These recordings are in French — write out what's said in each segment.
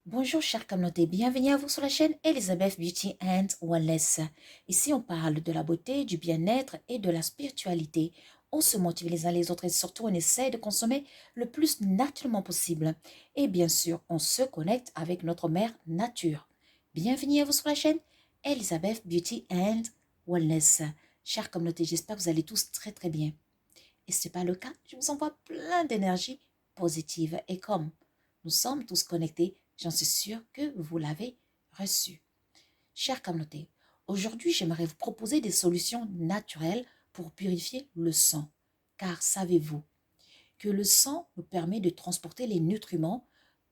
Bonjour chère communauté, bienvenue à vous sur la chaîne Elizabeth Beauty and Wellness. Ici on parle de la beauté, du bien-être et de la spiritualité. On se motive les uns les autres et surtout on essaie de consommer le plus naturellement possible. Et bien sûr, on se connecte avec notre mère nature. Bienvenue à vous sur la chaîne Elizabeth Beauty and Wellness. Chère communauté, j'espère que vous allez tous très très bien. Et si ce n'est pas le cas, je vous envoie plein d'énergie positive. Et comme nous sommes tous connectés, j'en suis sûre que vous l'avez reçu. Chère communauté, aujourd'hui j'aimerais vous proposer des solutions naturelles pour purifier le sang. Car savez-vous que le sang nous permet de transporter les nutriments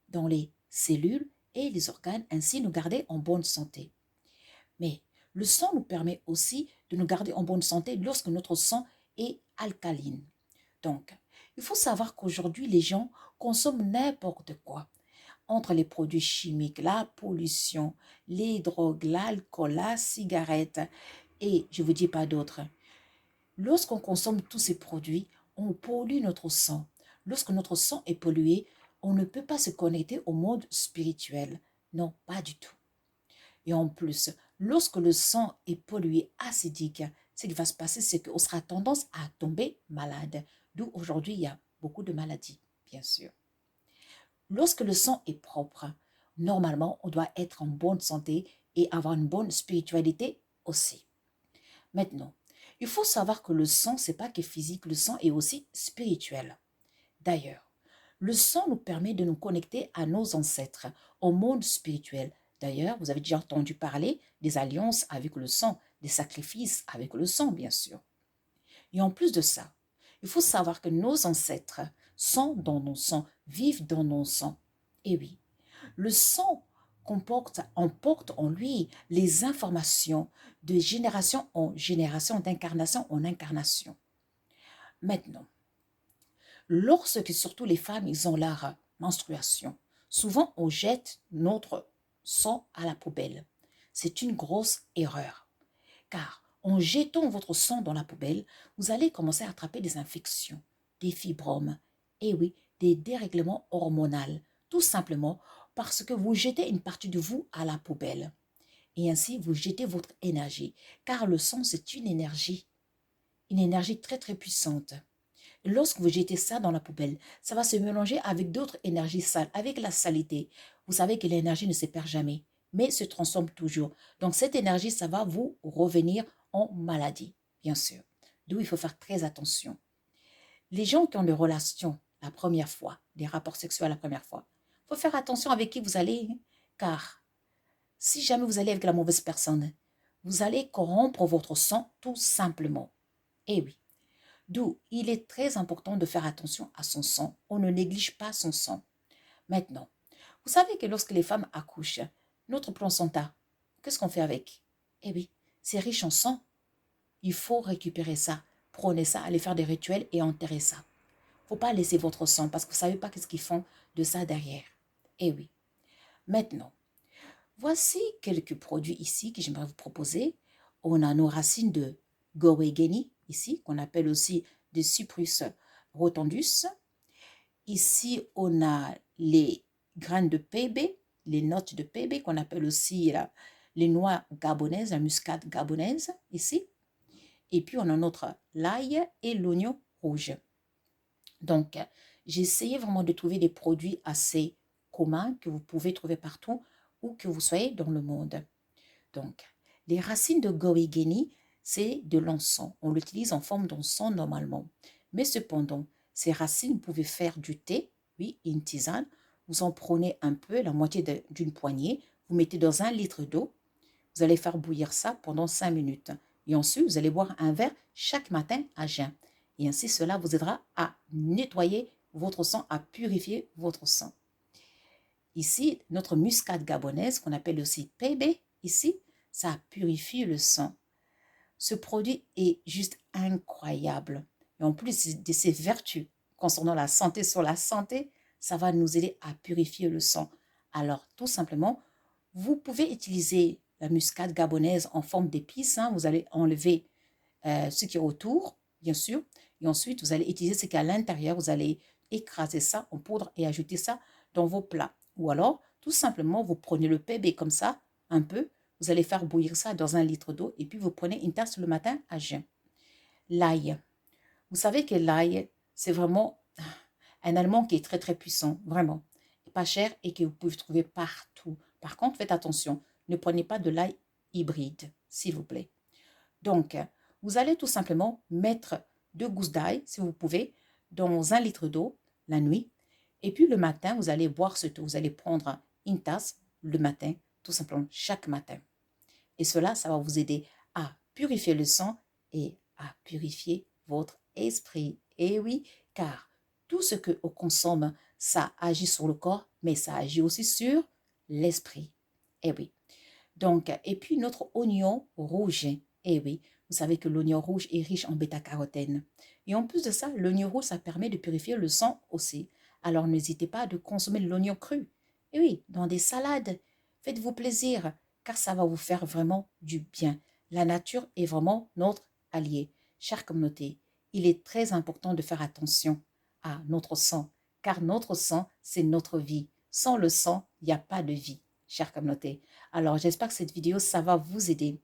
dans les cellules et les organes, ainsi nous garder en bonne santé. Mais le sang nous permet aussi de nous garder en bonne santé lorsque notre sang est alcaline. Donc, il faut savoir qu'aujourd'hui, les gens consomment n'importe quoi. Entre les produits chimiques, la pollution, les drogues, l'alcool, la cigarette, et je ne vous dis pas d'autres. Lorsqu'on consomme tous ces produits, on pollue notre sang. Lorsque notre sang est pollué, on ne peut pas se connecter au monde spirituel. Non, pas du tout. Et en plus, lorsque le sang est pollué, acidique, ce qui va se passer, c'est qu'on sera tendance à tomber malade. D'où aujourd'hui, il y a beaucoup de maladies, bien sûr. Lorsque le sang est propre, normalement, on doit être en bonne santé et avoir une bonne spiritualité aussi. Maintenant, il faut savoir que le sang, c'est pas que physique, le sang est aussi spirituel. D'ailleurs, le sang nous permet de nous connecter à nos ancêtres, au monde spirituel. D'ailleurs, vous avez déjà entendu parler des alliances avec le sang, des sacrifices avec le sang, bien sûr. Et en plus de ça, il faut savoir que nos ancêtres sont dans nos sangs, vivent dans nos sangs. Et oui, le sang emporte en lui les informations de génération en génération, d'incarnation en incarnation. Maintenant, lorsque surtout les femmes, ils ont leur menstruation, souvent on jette notre sang à la poubelle. C'est une grosse erreur, car en jetant votre sang dans la poubelle, vous allez commencer à attraper des infections, des fibromes, et oui, des dérèglements hormonaux, tout simplement parce que vous jetez une partie de vous à la poubelle. Et ainsi, vous jetez votre énergie, car le sang, c'est une énergie très très puissante. Lorsque vous jetez ça dans la poubelle, ça va se mélanger avec d'autres énergies sales, avec la saleté. Vous savez que l'énergie ne se perd jamais, mais se transforme toujours. Donc cette énergie, ça va vous revenir en maladie, bien sûr. D'où il faut faire très attention. Les gens qui ont des relations la première fois, des rapports sexuels la première fois, il faut faire attention avec qui vous allez, hein, car si jamais vous allez avec la mauvaise personne, vous allez corrompre votre sang tout simplement. Eh oui. D'où il est très important de faire attention à son sang. On ne néglige pas son sang. Maintenant, vous savez que lorsque les femmes accouchent, notre placenta, qu'est-ce qu'on fait avec? Eh oui, c'est riche en sang. Il faut récupérer ça, prôner ça, aller faire des rituels et enterrer ça. Faut pas laisser votre sang parce que vous savez pas qu'est-ce qu'ils font de ça derrière. Eh oui. Maintenant, voici quelques produits ici que j'aimerais vous proposer. On a nos racines de Gowegeni ici, qu'on appelle aussi de Cyprus rotundus. Ici, on a les graines de pébé, les notes de pébé, qu'on appelle aussi les noix gabonaises, la muscade gabonaise, ici. Et puis, on a notre l'ail et l'oignon rouge. Donc, j'ai essayé vraiment de trouver des produits assez communs que vous pouvez trouver partout où que vous soyez dans le monde. Donc, les racines de goigeni, c'est de l'encens. On l'utilise en forme d'encens normalement. Mais cependant, ces racines, vous pouvez faire du thé, oui, une tisane. Vous en prenez un peu, la moitié d'une poignée. Vous mettez dans 1 litre d'eau. Vous allez faire bouillir ça pendant 5 minutes. Et ensuite, vous allez boire un verre chaque matin à jeun. Et ainsi, cela vous aidera à nettoyer votre sang, à purifier votre sang. Ici, notre muscade gabonaise, qu'on appelle aussi PB, ici, ça purifie le sang. Ce produit est juste incroyable. Et en plus de ses vertus concernant la santé sur la santé, ça va nous aider à purifier le sang. Alors, tout simplement, vous pouvez utiliser la muscade gabonaise en forme d'épices. Hein. Vous allez enlever ce qui est autour, bien sûr. Et ensuite, vous allez utiliser ce qui est à l'intérieur. Vous allez écraser ça en poudre et ajouter ça dans vos plats. Ou alors, Tout simplement, vous prenez le bébé comme ça, un peu. Vous allez faire bouillir ça dans 1 litre d'eau et puis vous prenez une tasse le matin à jeun. L'ail. Vous savez que l'ail, c'est vraiment un aliment qui est très très puissant, vraiment. Pas cher et que vous pouvez trouver partout. Par contre, faites attention, ne prenez pas de l'ail hybride, s'il vous plaît. Donc, vous allez tout simplement mettre 2 gousses d'ail, si vous pouvez, dans 1 litre d'eau la nuit. Et puis le matin, vous allez boire ce tout. Vous allez prendre une tasse le matin, tout simplement, chaque matin. Et cela, ça va vous aider à purifier le sang et à purifier votre esprit. Et oui, car tout ce qu'on consomme, ça agit sur le corps, mais ça agit aussi sur l'esprit. Et oui. Donc, et puis notre oignon rouge. Et oui, vous savez que l'oignon rouge est riche en bêta-carotène. Et en plus de ça, l'oignon rouge, ça permet de purifier le sang aussi. Alors n'hésitez pas à consommer l'oignon cru. Et oui, dans des salades, faites-vous plaisir, car ça va vous faire vraiment du bien. La nature est vraiment notre allié. Chère communauté, il est très important de faire attention à notre sang, car notre sang, c'est notre vie. Sans le sang, il n'y a pas de vie, chère communauté. Alors, j'espère que cette vidéo, ça va vous aider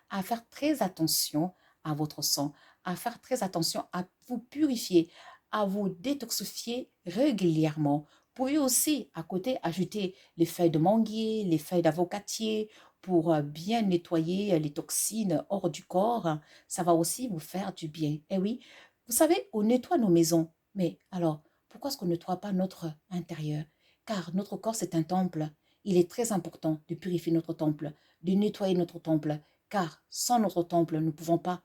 à faire très attention à votre sang, à faire très attention à vous purifier, à vous détoxifier régulièrement. Vous pouvez aussi, à côté, ajouter les feuilles de manguier, les feuilles d'avocatier pour bien nettoyer les toxines hors du corps. Ça va aussi vous faire du bien. Et oui, vous savez, on nettoie nos maisons. Mais alors, pourquoi est-ce qu'on ne nettoie pas notre intérieur? Car notre corps, c'est un temple. Il est très important de purifier notre temple, de nettoyer notre temple, car sans notre temple, nous ne pouvons pas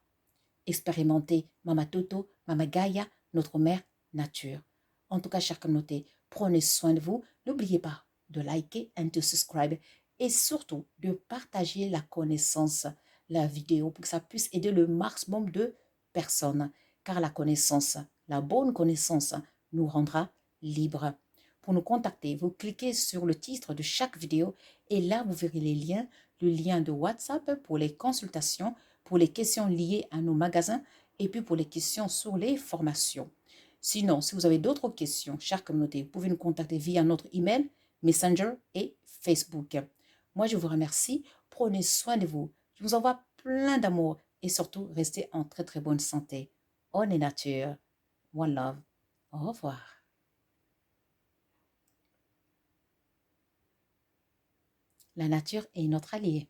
expérimenter Mama Toto, Mama Gaia, notre mère nature. En tout cas, chers communautés, prenez soin de vous. N'oubliez pas de liker et de subscribe et surtout de partager la connaissance, la vidéo pour que ça puisse aider le maximum de personnes. Car la connaissance, la bonne connaissance nous rendra libres. Pour nous contacter, vous cliquez sur le titre de chaque vidéo et là, vous verrez les liens, le lien de WhatsApp pour les consultations, pour les questions liées à nos magasins et puis pour les questions sur les formations. Sinon, si vous avez d'autres questions, chère communauté, vous pouvez nous contacter via notre email, Messenger et Facebook. Moi, je vous remercie. Prenez soin de vous. Je vous envoie plein d'amour et surtout, restez en très très bonne santé. On est nature. One love. Au revoir. La nature est notre allié.